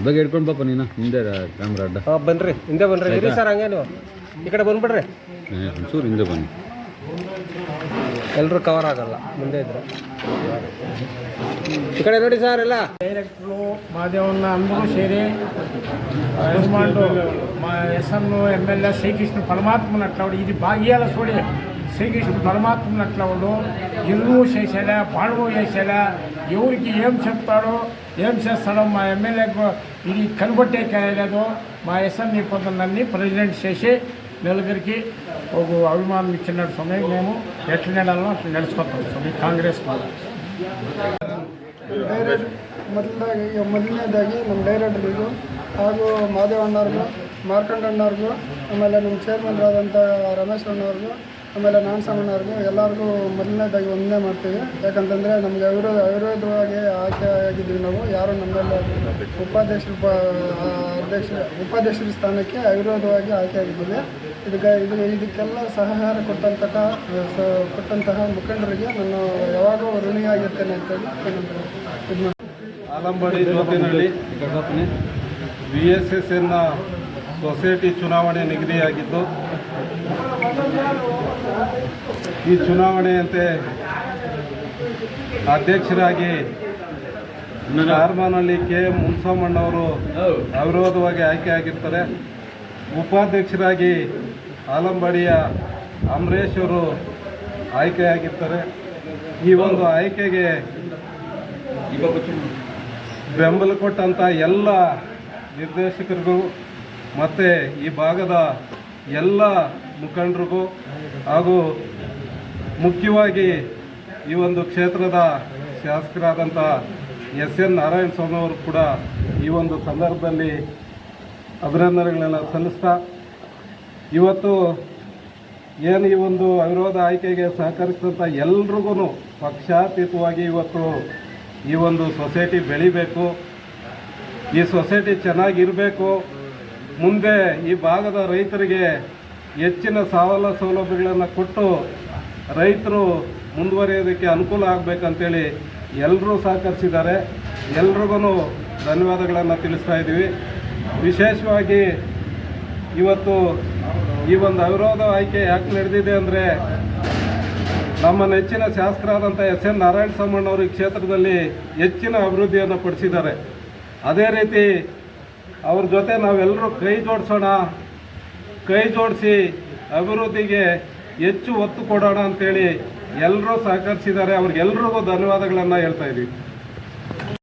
ಬೇಗ ಹಿಡ್ಕೊಂಡು ಪಾಪ ನೀನು ಹಿಂದೆ ಕ್ಯಾಮ್ರಾ ಅಡ್ಡ ಬನ್ರಿ ಹಿಂದೆ ಬನ್ರಿ ಇರಿ ಸರ್ ಹಂಗೆ ನೀವು ಈ ಕಡೆ ಬಂದ್ಬಿಡ್ರಿ ಒಂಚೂರು ಹಿಂದೆ ಬನ್ನಿ ಎಲ್ಲರೂ ಕವರ್ ಆಗಲ್ಲ ಮುಂದೆ ಇದ್ರೆ ಈ ಕಡೆ ನೋಡಿ ಸರ್ ಎಲ್ಲ ಡೈರೆಕ್ಟ್ರು ಮಾದೇವನ್ನ అందరూ ಸೇರಿ యజమానులు మా ఎస్ఎన్ ఎమ్మెల్యే శ్రీకృష్ణ పరమాత్మను అట్లా ఇది భాగ్యాల చూడి శ్రీకృష్ణ పరమాత్మను అట్లా వాళ్ళు ఇల్లు చేసేలా పాడు చేసేలా ఎవరికి ఏం చెప్తాడో ఏం చేస్తాడో మా ఎమ్మెల్యేకు ఇది కనబట్టే కాయలేదు మా ఎస్ఎన్ నిబంధనలన్నీ ప్రెసిడెంట్ చేసి నలుగురికి ఒక అభిమానం ఇచ్చిన సమయం మేము ఎట్ల నెలలో అట్లా నడుచుకుంటాం స్వామి కాంగ్రెస్ ಮೊದಲನೇದಾಗಿ ನಮ್ಮ ಡೈರೆಕ್ಟರ್ಗೂ ಹಾಗೂ ಮಾದೇವ ಅಣ್ಣವ್ರಿಗೂ ಮಾರ್ಕಂಡ ಅಣ್ಣವ್ರಿಗೂ ಆಮೇಲೆ ನಮ್ಮ ಚೇರ್ಮನ್ರಾದಂಥ ರಮೇಶ್ ಅಣ್ಣವ್ರಿಗೂ ಆಮೇಲೆ ನಾನ್ಸಮ್ಮಣ್ಣವ್ರಿಗೂ ಎಲ್ಲರಿಗೂ ಮೊದಲನೇದಾಗಿ ಒಂದೇ ಮಾಡ್ತೀವಿ. ಯಾಕಂತಂದರೆ ನಮಗೆ ಅವಿರೋಧವಾಗಿ ಆಯ್ಕೆ ಆಗಿದ್ದೀವಿ. ನಾವು ಯಾರು ನಮ್ಮೆಲ್ಲ ಉಪಾಧ್ಯಕ್ಷರ ಸ್ಥಾನಕ್ಕೆ ಅವಿರೋಧವಾಗಿ ಆಯ್ಕೆ ಆಗಿದ್ದೀವಿ. ಇದಕ್ಕೆಲ್ಲ ಸಹಕಾರ ಕೊಟ್ಟಂತಹ ಮುಖಂಡರಿಗೆ ನಾನು ಯಾವಾಗಲೂ ಋಣಿಯಾಗಿರ್ತೇನೆ ಅಂತೇಳಿ ಆಲಂಬಡಿ ಜೋತಿನಹಳ್ಳಿ VSSN ಸೊಸೈಟಿ ಚುನಾವಣೆ ನಿಗದಿಯಾಗಿದ್ದು ಈ ಚುನಾವಣೆಯಂತೆ ಅಧ್ಯಕ್ಷರಾಗಿ ಚಾರ್ಮಾನಹಳ್ಳಿ KM ಮುನ್ಸಮ್ಮಣ್ಣವರು ಅವಿರೋಧವಾಗಿ ಆಯ್ಕೆಯಾಗಿರ್ತಾರೆ. ಉಪಾಧ್ಯಕ್ಷರಾಗಿ ಆಲಂಬಡಿಯ ಅಮರೇಶ್ ಅವರು ಆಯ್ಕೆಯಾಗಿರ್ತಾರೆ. ಈ ಒಂದು ಆಯ್ಕೆಗೆ ಬೆಂಬಲ ಕೊಟ್ಟಂಥ ಎಲ್ಲ ನಿರ್ದೇಶಕರಿಗೂ ಮತ್ತು ಈ ಭಾಗದ ಎಲ್ಲ ಮುಖಂಡರಿಗೂ ಹಾಗೂ ಮುಖ್ಯವಾಗಿ ಈ ಒಂದು ಕ್ಷೇತ್ರದ ಶಾಸಕರಾದಂಥ SN ನಾರಾಯಣ ಸ್ವಾಮಿ ಅವರು ಕೂಡ ಈ ಒಂದು ಸಂದರ್ಭದಲ್ಲಿ ಅಭಿನಂದನೆಗಳನ್ನು ಸಲ್ಲಿಸ್ತಾ ಇವತ್ತು ಏನು ಈ ಒಂದು ಅವಿರೋಧ ಆಯ್ಕೆಗೆ ಸಹಕರಿಸಿದಂಥ ಎಲ್ರಿಗೂ ಪಕ್ಷಾತೀತವಾಗಿ ಇವತ್ತು ಈ ಒಂದು ಸೊಸೈಟಿ ಬೆಳಿಬೇಕು, ಈ ಸೊಸೈಟಿ ಚೆನ್ನಾಗಿರಬೇಕು, ಮುಂದೆ ಈ ಭಾಗದ ರೈತರಿಗೆ ಹೆಚ್ಚಿನ ಸೌಲಭ್ಯಗಳನ್ನು ಕೊಟ್ಟು ರೈತರು ಮುಂದುವರಿಯೋದಕ್ಕೆ ಅನುಕೂಲ ಆಗಬೇಕಂತೇಳಿ ಎಲ್ಲರೂ ಸಹಕರಿಸಿದ್ದಾರೆ. ಎಲ್ರಿಗೂ ಧನ್ಯವಾದಗಳನ್ನು ತಿಳಿಸ್ತಾ ಇದ್ದೀವಿ. ವಿಶೇಷವಾಗಿ ಇವತ್ತು ಈ ಒಂದು ಅವಿರೋಧ ಆಯ್ಕೆ ಯಾಕೆ ನಡೆದಿದೆ ಅಂದರೆ ನಮ್ಮ ನೆಚ್ಚಿನ ಶಾಸಕರಾದಂಥ SN ನಾರಾಯಣ ಸ್ವಾಮಣ್ಣವರು ಈ ಕ್ಷೇತ್ರದಲ್ಲಿ ಹೆಚ್ಚಿನ ಅಭಿವೃದ್ಧಿಯನ್ನು ಪಡಿಸಿದ್ದಾರೆ. ಅದೇ ರೀತಿ ಅವ್ರ ಜೊತೆ ನಾವೆಲ್ಲರೂ ಕೈ ಜೋಡಿಸಿ ಅಭಿವೃದ್ಧಿಗೆ ಹೆಚ್ಚು ಒತ್ತು ಕೊಡೋಣ ಅಂತೇಳಿ ಎಲ್ಲರೂ ಸಹಕರಿಸಿದ್ದಾರೆ. ಅವ್ರಿಗೆಲ್ರಿಗೂ ಧನ್ಯವಾದಗಳನ್ನು ಹೇಳ್ತಾ ಇದ್ದೀವಿ.